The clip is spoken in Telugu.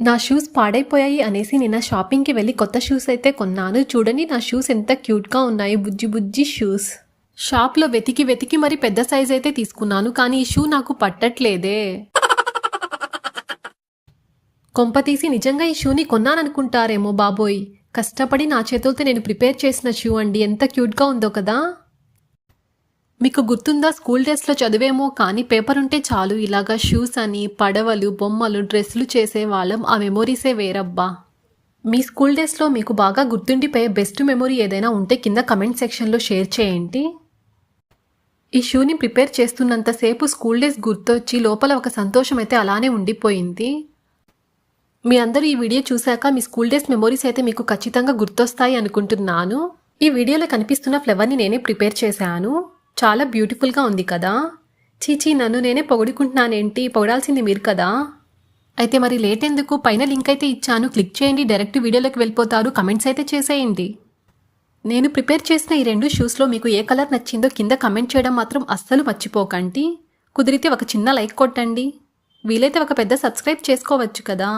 నా షూస్ పాడైపోయాయి అనేసి నిన్న షాపింగ్కి వెళ్ళి కొత్త షూస్ అయితే కొన్నాను. చూడండి నా షూస్ ఎంత క్యూట్గా ఉన్నాయి, బుజ్జి బుజ్జి షూస్. షాప్లో వెతికి వెతికి మరి పెద్ద సైజ్ అయితే తీసుకున్నాను, కానీ ఈ షూ నాకు పట్టట్లేదే. కొంపతీసి నిజంగా ఈ షూని కొన్నాననుకుంటారేమో బాబోయ్. కష్టపడి నా చేతులతో నేను ప్రిపేర్ చేసిన షూ అండి, ఎంత క్యూట్గా ఉందో కదా. మీకు గుర్తుందా, స్కూల్ డేస్లో చదివేమో కానీ పేపర్ ఉంటే చాలు ఇలాగా షూస్ అని, పడవలు, బొమ్మలు, డ్రెస్సులు చేసేవాళ్ళం. ఆ మెమోరీసే వేరబ్బా. మీ స్కూల్ డేస్లో మీకు బాగా గుర్తుండిపోయే బెస్ట్ మెమొరీ ఏదైనా ఉంటే కింద కమెంట్ సెక్షన్లో షేర్ చేయండి. ఈ షూని ప్రిపేర్ చేస్తున్నంతసేపు స్కూల్ డేస్ గుర్తొచ్చి లోపల ఒక సంతోషం అయితే అలానే ఉండిపోయింది. మీ అందరూ ఈ వీడియో చూశాక మీ స్కూల్ డేస్ మెమొరీస్ అయితే మీకు ఖచ్చితంగా గుర్తొస్తాయి అనుకుంటున్నాను. ఈ వీడియోలో కనిపిస్తున్న ఫ్లవర్ని నేనే ప్రిపేర్ చేశాను. చాలా బ్యూటిఫుల్గా ఉంది కదా. చీచీ, నన్ను నేనే పొగుడుకుంటున్నానేంటి, పొగడాల్సింది మీరు కదా. అయితే మరి లేట్ ఎందుకు, పైన లింక్ అయితే ఇచ్చాను, క్లిక్ చేయండి, డైరెక్ట్ వీడియోలోకి వెళ్ళిపోతారు. కమెంట్స్ అయితే చేసేయండి. నేను ప్రిపేర్ చేసిన ఈ 2 షూస్లో మీకు ఏ కలర్ నచ్చిందో కింద కమెంట్ చేయడం మాత్రం అస్సలు మర్చిపోకండి. కుదిరితే ఒక చిన్న లైక్ కొట్టండి, వీలైతే ఒక పెద్ద సబ్స్క్రైబ్ చేసుకోవచ్చు కదా.